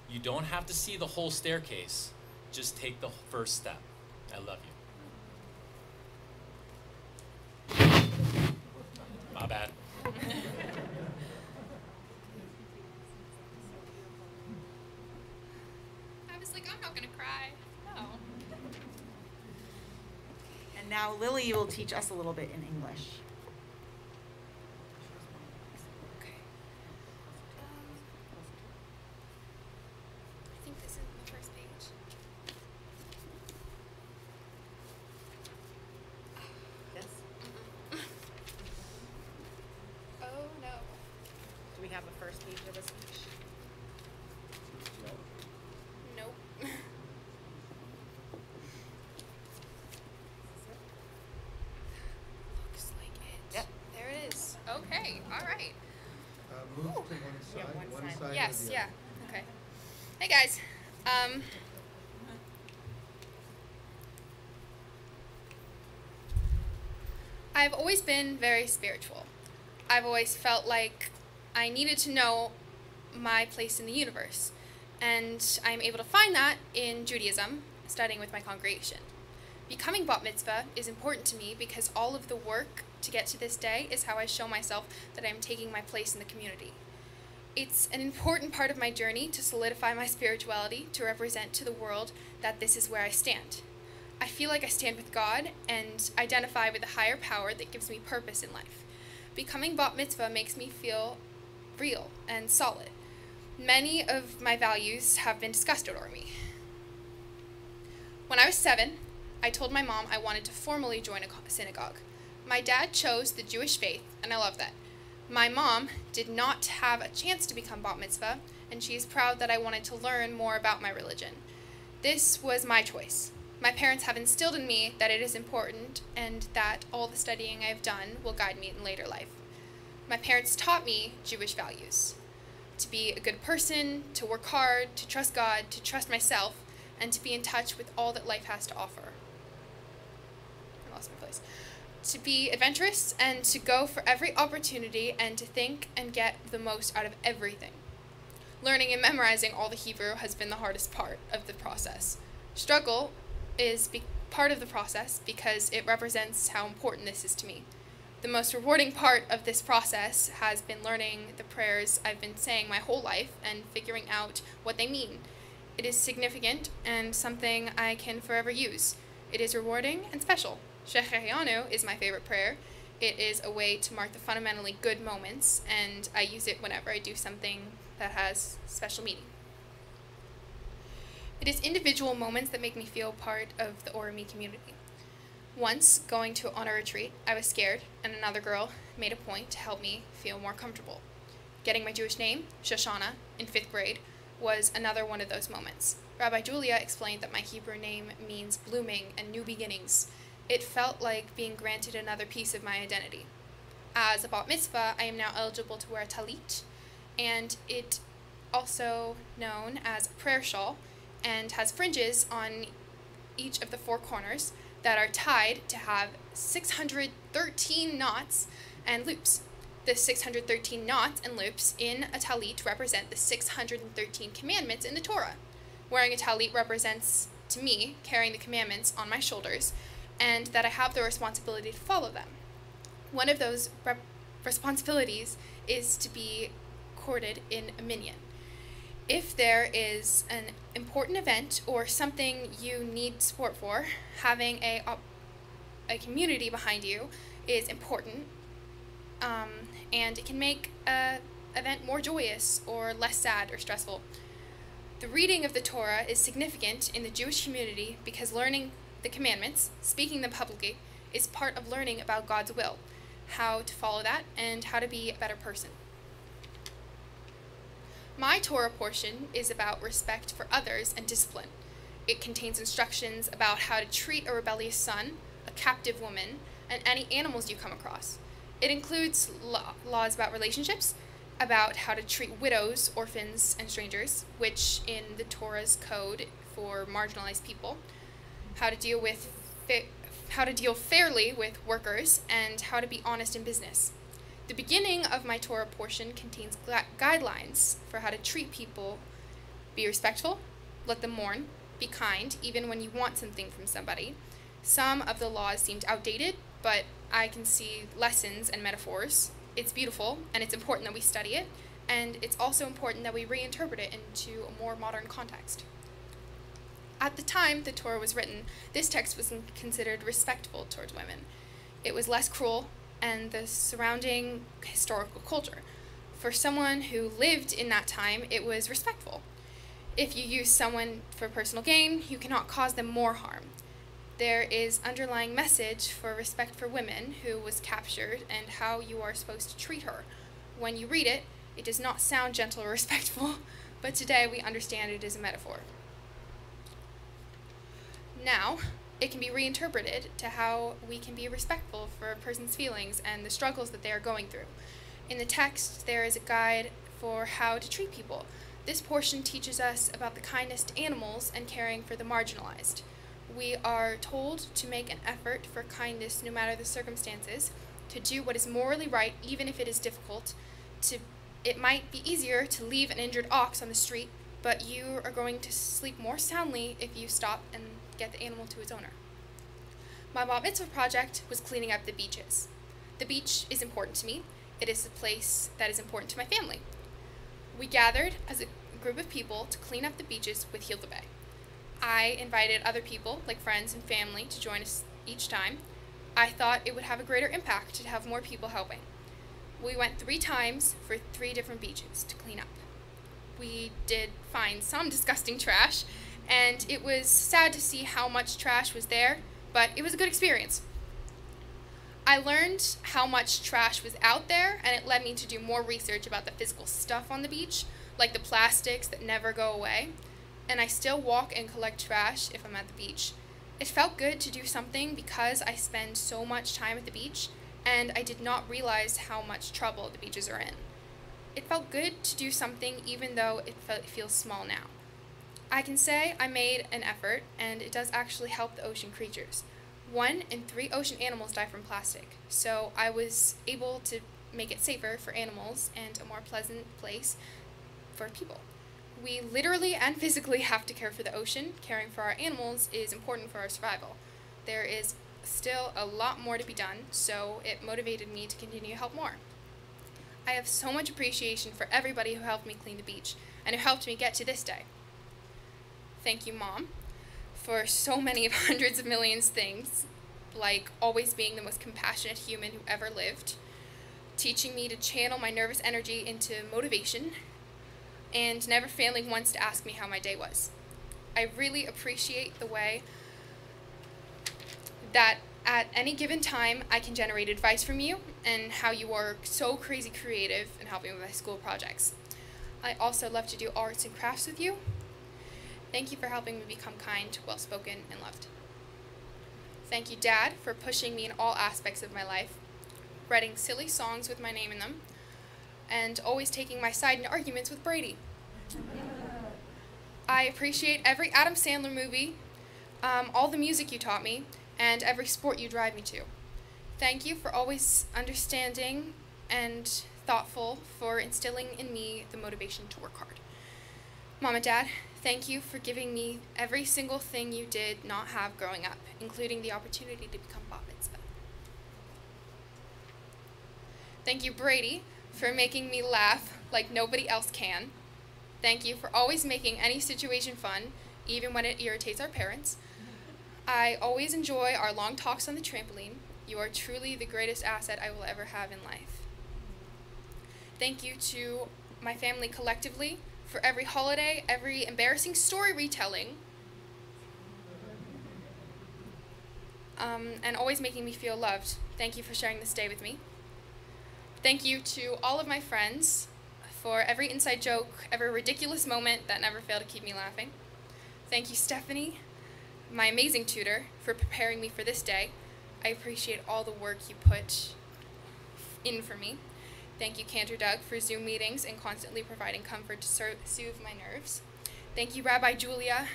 you don't have to see the whole staircase, just take the first step. I love you. My bad. I was like, I'm not gonna cry. No. And now Lily will teach us a little bit in English. Okay. I think this is the first page. Yes. Oh no. Do we have the first page of the speech? Nope. Looks like it. Yep. There it is. Okay. All right. Move to one Yeah, side, one one side. side. or Yes. the Yeah. other. Okay. Hey guys. I've always been very spiritual. I've always felt like I needed to know my place in the universe, and I'm able to find that in Judaism, studying with my congregation. Becoming bat mitzvah is important to me because all of the work to get to this day is how I show myself that I'm taking my place in the community. It's an important part of my journey to solidify my spirituality, to represent to the world that this is where I stand. I feel like I stand with God and identify with a higher power that gives me purpose in life. Becoming bat mitzvah makes me feel real and solid. Many of my values have been discussed over me. When I was 7, I told my mom I wanted to formally join a synagogue. My dad chose the Jewish faith, and I love that. My mom did not have a chance to become bat mitzvah, and she is proud that I wanted to learn more about my religion. This was my choice. My parents have instilled in me that it is important and that all the studying I've done will guide me in later life. My parents taught me Jewish values. To be a good person, to work hard, to trust God, to trust myself, and to be in touch with all that life has to offer. I lost my place. To be adventurous and to go for every opportunity and to think and get the most out of everything. Learning and memorizing all the Hebrew has been the hardest part of the process. Struggle is part of the process because it represents how important this is to me. The most rewarding part of this process has been learning the prayers I've been saying my whole life and figuring out what they mean. It is significant and something I can forever use. It is rewarding and special. Shehecheyanu is my favorite prayer. It is a way to mark the fundamentally good moments, and I use it whenever I do something that has special meaning. It is individual moments that make me feel part of the Orami community. Once, going to an honor retreat, I was scared, and another girl made a point to help me feel more comfortable. Getting my Jewish name, Shoshana, in 5th grade, was another one of those moments. Rabbi Julia explained that my Hebrew name means blooming and new beginnings. It felt like being granted another piece of my identity. As a bat mitzvah, I am now eligible to wear a talit, and it also known as a prayer shawl, and has fringes on each of the 4 corners that are tied to have 613 knots and loops. The 613 knots and loops in a talit represent the 613 commandments in the Torah. Wearing a talit represents, to me, carrying the commandments on my shoulders, and that I have the responsibility to follow them. One of those responsibilities is to be corded in a minyan. If there is an important event or something you need support for, having a community behind you is important, and it can make an event more joyous or less sad or stressful. The reading of the Torah is significant in the Jewish community because learning the commandments, speaking them publicly, is part of learning about God's will, how to follow that, and how to be a better person. My Torah portion is about respect for others and discipline. It contains instructions about how to treat a rebellious son, a captive woman, and any animals you come across. It includes laws about relationships, about how to treat widows, orphans, and strangers, which in the Torah's code for marginalized people, how to deal fairly with workers, and how to be honest in business. The beginning of my Torah portion contains guidelines for how to treat people. Be respectful, let them mourn, be kind, even when you want something from somebody. Some of the laws seemed outdated, but I can see lessons and metaphors. It's beautiful, and it's important that we study it, and it's also important that we reinterpret it into a more modern context. At the time the Torah was written, this text was considered respectful towards women. It was less cruel, and the surrounding historical culture. For someone who lived in that time, it was respectful. If you use someone for personal gain, you cannot cause them more harm. There is underlying message for respect for women who was captured and how you are supposed to treat her. When you read it, it does not sound gentle or respectful, but today we understand it as a metaphor. Now, it can be reinterpreted to how we can be respectful for a person's feelings and the struggles that they are going through. In the text, there is a guide for how to treat people. This portion teaches us about the kindness to animals and caring for the marginalized. We are told to make an effort for kindness no matter the circumstances, to do what is morally right even if it is difficult. It might be easier to leave an injured ox on the street, but you are going to sleep more soundly if you stop and get the animal to its owner. My Bat Mitzvah project was cleaning up the beaches. The beach is important to me. It is a place that is important to my family. We gathered as a group of people to clean up the beaches with Heal the Bay. I invited other people, like friends and family, to join us each time. I thought it would have a greater impact to have more people helping. We went 3 times for 3 different beaches to clean up. We did find some disgusting trash, and it was sad to see how much trash was there, but it was a good experience. I learned how much trash was out there, and it led me to do more research about the physical stuff on the beach, like the plastics that never go away. And I still walk and collect trash if I'm at the beach. It felt good to do something because I spend so much time at the beach, and I did not realize how much trouble the beaches are in. It felt good to do something even though it feels small now. I can say I made an effort, and it does actually help the ocean creatures. 1 in 3 ocean animals die from plastic, so I was able to make it safer for animals and a more pleasant place for people. We literally and physically have to care for the ocean. Caring for our animals is important for our survival. There is still a lot more to be done, so it motivated me to continue to help more. I have so much appreciation for everybody who helped me clean the beach and who helped me get to this day. Thank you, Mom, for so many of hundreds of millions things, like always being the most compassionate human who ever lived, teaching me to channel my nervous energy into motivation, and never failing once to ask me how my day was. I really appreciate the way that at any given time I can generate advice from you and how you are so crazy creative in helping with my school projects. I also love to do arts and crafts with you. Thank you for helping me become kind, well-spoken, and loved. Thank you, Dad, for pushing me in all aspects of my life, writing silly songs with my name in them, and always taking my side in arguments with Brady. I appreciate every Adam Sandler movie, all the music you taught me, and every sport you drive me to. Thank you for always understanding and thoughtful for instilling in me the motivation to work hard. Mom and Dad, thank you for giving me every single thing you did not have growing up, including the opportunity to become bat mitzvah. Thank you, Brady, for making me laugh like nobody else can. Thank you for always making any situation fun, even when it irritates our parents. I always enjoy our long talks on the trampoline. You are truly the greatest asset I will ever have in life. Thank you to my family collectively for every holiday, every embarrassing story retelling, and always making me feel loved. Thank you for sharing this day with me. Thank you to all of my friends for every inside joke, every ridiculous moment that never failed to keep me laughing. Thank you, Stephanie, my amazing tutor, for preparing me for this day. I appreciate all the work you put in for me. Thank you, Cantor Doug, for Zoom meetings and constantly providing comfort to soothe my nerves. Thank you, Rabbi Julia,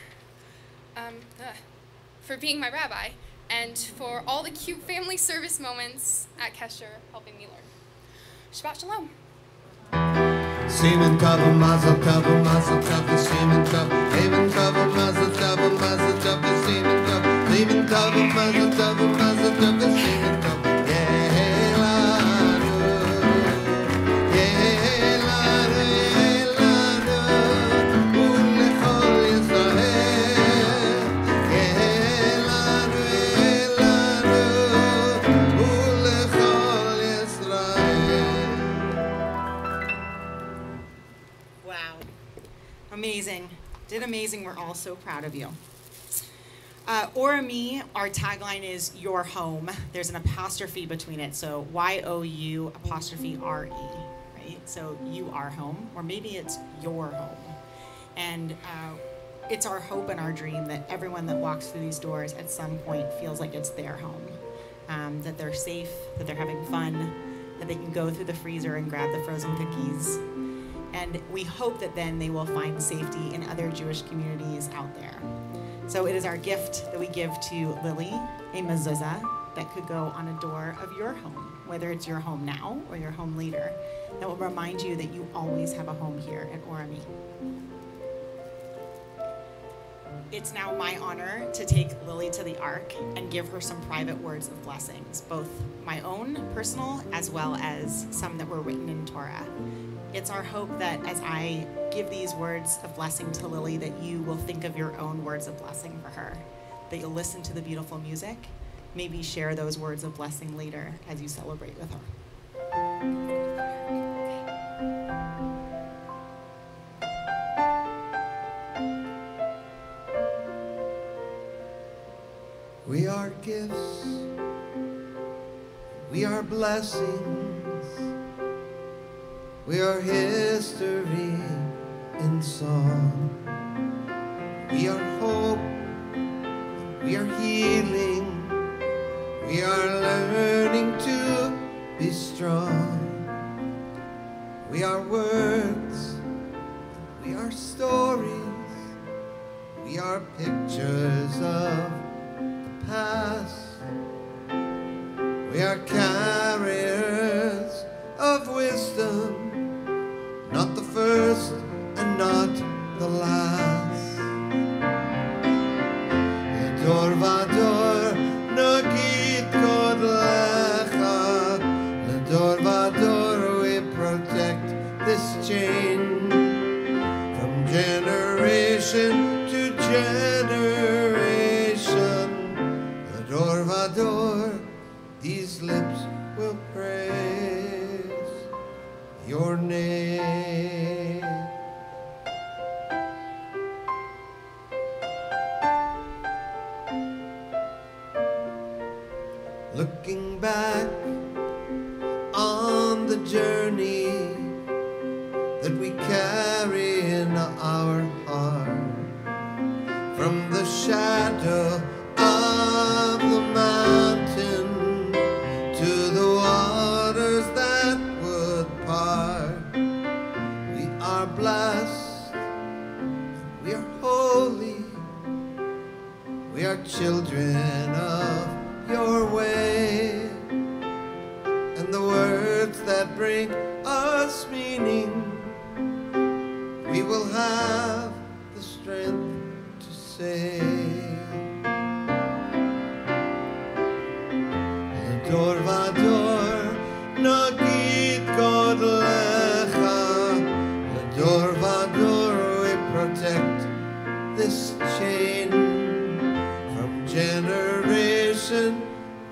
for being my rabbi, and for all the cute family service moments at Kesher helping me learn. Shabbat Shalom. Semen cover, mazel cover, the semen cover, haven cover, mazel cover, the semen cover, semen cover, mazel cover, the semen cover. Amazing. Did amazing. We're all so proud of you. Or-me, our tagline is your home. There's an apostrophe between it, so Y-O-U apostrophe R-E, right? So you are home, or maybe it's your home. And it's our hope and our dream that everyone that walks through these doors at some point feels like it's their home, that they're safe, that they're having fun, that they can go through the freezer and grab the frozen cookies. And we hope that then they will find safety in other Jewish communities out there. So it is our gift that we give to Lily, a mezuzah that could go on a door of your home, whether it's your home now or your home later, that will remind you that you always have a home here at Or-me. It's now my honor to take Lily to the Ark and give her some private words of blessings, both my own personal as well as some that were written in Torah. It's our hope that as I give these words of blessing to Lily, that you will think of your own words of blessing for her, that you'll listen to the beautiful music, maybe share those words of blessing later as you celebrate with her. We are gifts, we are blessings. We are history in song. We are hope. We are healing. We are learning to be strong. We are words. We are stories. We are pictures of the past. We are carriers of wisdom. Not the first and not the last. Dor vador nagid kod lecha. Dor vador we protect this chain from generation to generation. Dor vador, these lips will praise your name. Looking back on the journey that we carry in our heart, from the shadow of the mountain to the waters that would part. We are blessed, we are holy, we are children of your way, and the words that bring us meaning. We will have the strength to say, Dor vador nagid godlecha. Dor vador we protect this chain from generation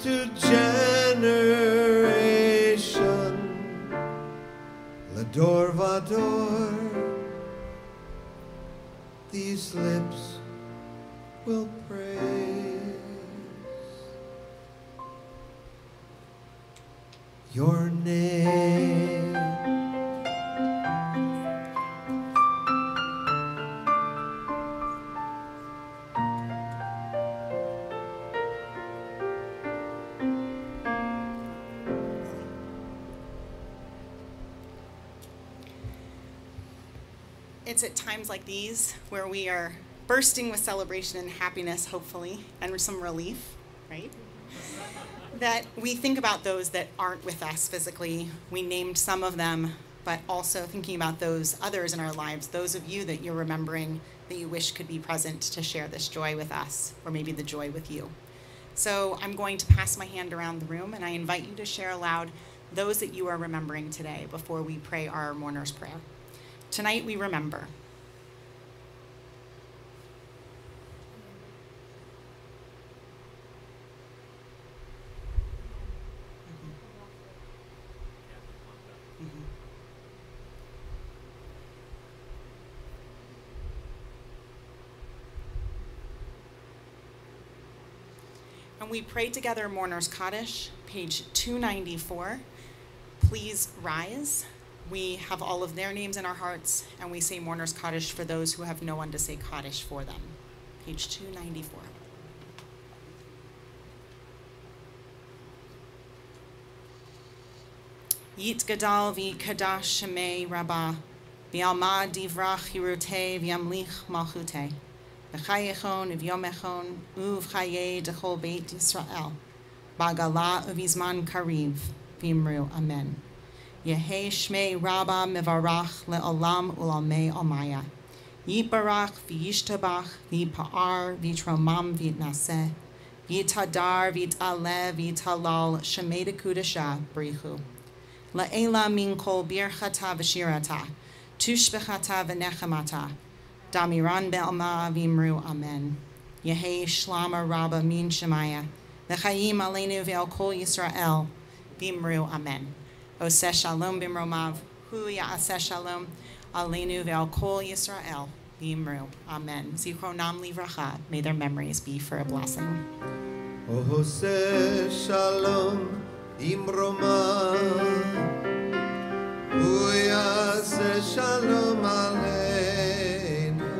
to generation. Lador vador, these lips will praise your name. It's at times like these where we are bursting with celebration and happiness, hopefully, and some relief, right? That we think about those that aren't with us physically. We named some of them, but also thinking about those others in our lives, those of you that you're remembering that you wish could be present to share this joy with us, or maybe the joy with you. So I'm going to pass my hand around the room, and I invite you to share aloud those that you are remembering today before we pray our mourner's prayer. Tonight we remember and we pray together Mourner's Kaddish, page 294. Please rise. We have all of their names in our hearts, and we say Mourner's Kaddish for those who have no one to say Kaddish for them. Page 294. Yit gadal vi kadash shemei rabbah, v'alma divrach hirutei v'yamlich malchutei, v'chayechon v'yomechon uv'chayei dechol beit Yisrael, b'gala uv'izman kariv, v'imru amen. Yehei shmei rabbah mevarach le'olam u'lamei almaya, yibarach v'yishtabach v'yipa'ar v'yitromam v'yitnaseh, v'yitadar v'yitaleh v'yitalal shemei dekudasha brichu. La'ela min kol birchata v'shirata, tushbechata v'nechamata, damiran be'alma v'imru amen. Yehei shlama rabba min shemaya, v'chayim aleinu ve'al kol Yisrael, v'imru amen. Oseh shalom b'mromav, hu ya'aseh shalom, aleinu ve'al kol Yisrael, v'imru amen. Zichronam livracha, may their memories be for a blessing. Oseh shalom Imroma, Uyase shalom aleinu,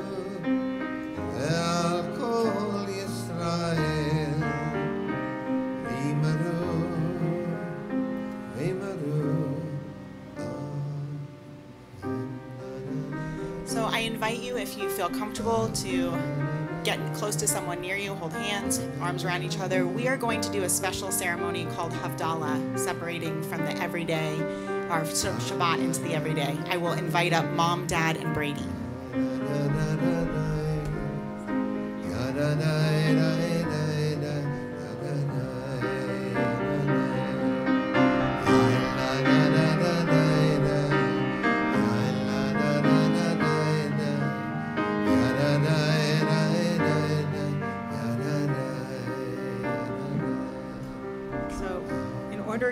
ve'al kol Yisrael, v'yimaru, So I invite you, if you feel comfortable, to get close to someone near you, hold hands, arms around each other. We are going to do a special ceremony called Havdalah, separating from the everyday, our Shabbat into the everyday. I will invite up Mom, Dad, and Brady.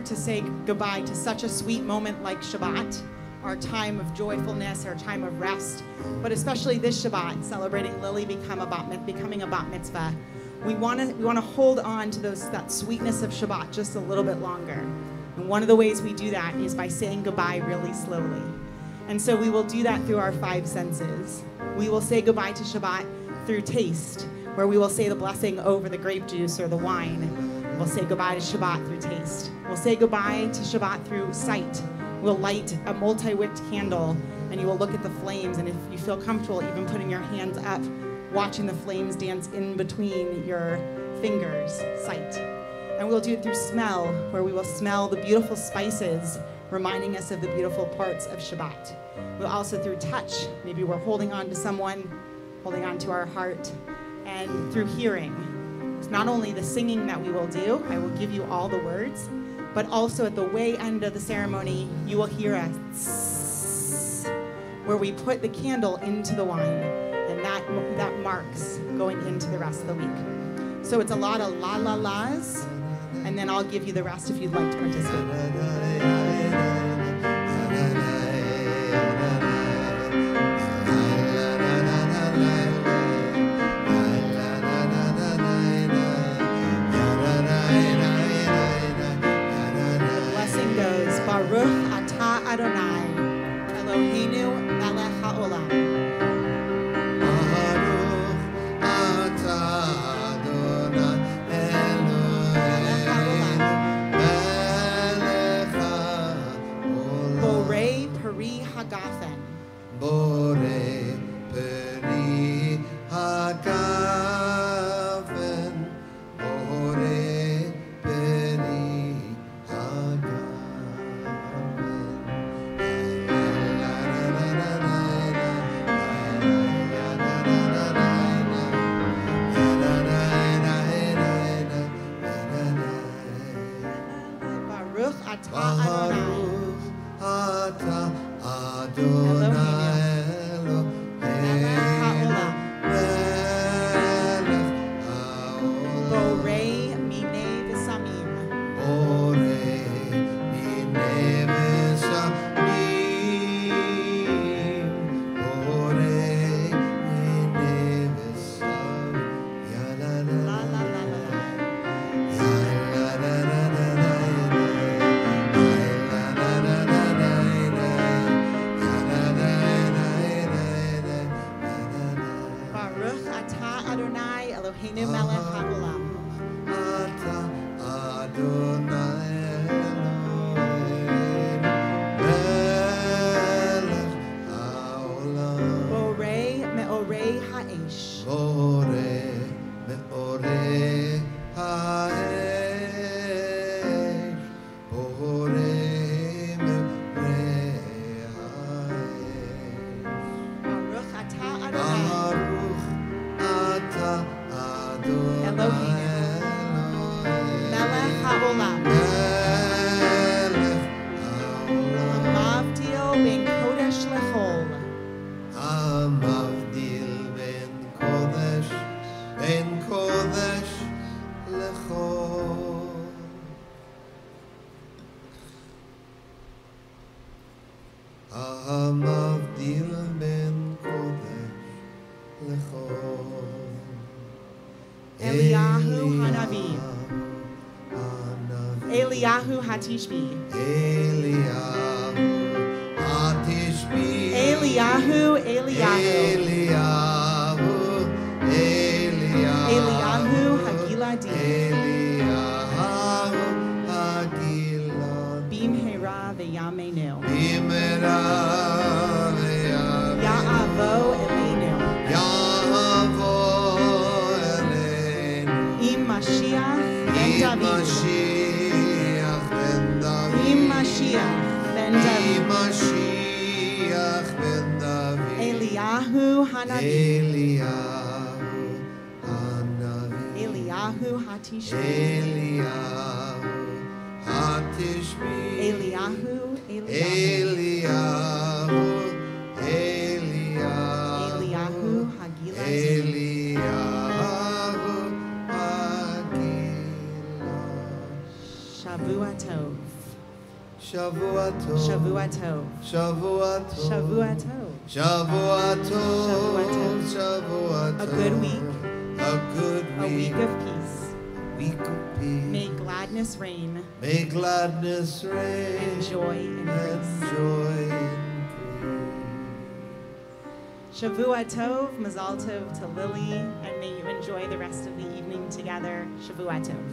To say goodbye to such a sweet moment like Shabbat, our time of joyfulness, our time of rest, but especially this Shabbat, celebrating Lily becoming a bat mitzvah. We want to hold on to that sweetness of Shabbat just a little bit longer. And one of the ways we do that is by saying goodbye really slowly. And so we will do that through our five senses. We will say goodbye to Shabbat through taste, where we will say the blessing over the grape juice or the wine. We'll say goodbye to Shabbat through taste. We'll say goodbye to Shabbat through sight. We'll light a multi-wicked candle, and you will look at the flames, and if you feel comfortable, even putting your hands up, watching the flames dance in between your fingers, sight. And we'll do it through smell, where we will smell the beautiful spices reminding us of the beautiful parts of Shabbat. We'll also, through touch, maybe we're holding on to someone, holding on to our heart, and through hearing. It's not only the singing that we will do, I will give you all the words, but also at the way end of the ceremony, you will hear a tss, where we put the candle into the wine, and that marks going into the rest of the week. So it's a lot of la la la's, and then I'll give you the rest if you'd like to participate. Baruch atah Adonai, Eloheinu melech haolam. Baruch atah Adonai, Eloheinu melech haolam. Borei peri hagafen. Borei peri hagafen. Borei peri hagafen. Baruch atah Adonai. Baruch atah Adonai, Eloheinu melech haolam. Borei minei v'samim. Borei minei v'samim. Borei minei v'samim. Ya la la La la la la la. ya la la la la la. Baruch atah Adonai, Eloheinu melech haolam. Atah Adonai, Eloheinu melech haolam. Borei meorei ha'esh. Borei meorei ha'esh. Borei meorei ha'esh. Baruch atah Adonai. Baruch atah Adonai, Melech haolam. melech haolam. Mavdil ben kodesh lechol. המבדיל בין קודש לחול. המבדיל בין קודש לחול. Eliyahu hanavi. הנביא. Eliyahu hatishbi. Eliyahu התשבי. Eliyahu, Eliyahu. Eliyahu, Eliyahu. Eliyahu hagiladi. Eliyahu hagiladi. Bimhera v'yameinu. Bimhera v'yameinu. Ya'avo eleinu. Ya'avo eleinu. Im Mashiach ben Im David. Mashiach ben David. Im Mashiach ben Im David. Mashiach ben David. Eliyahu hanavi. Eliyahu hanavi. Eliyahu hatishbi. Eliyahu hatishbi. Eliyahu, Eliyahu. Eliyahu, Eliyahu. Eliyahu hagiladi. Eliyahu hagiladi. Shavua tov. Shavua tov. Shavua tov. Shavua tov. Shavua tov. Shavua tov. Shavua tov. Shavua A tov. good week. A good A week. week of peace. Week of peace. May gladness reign May gladness reign. and joy and increase. joy increase. Shavua tov, mazal tov to Lily, and may you enjoy the rest of the evening together. Shavua tov.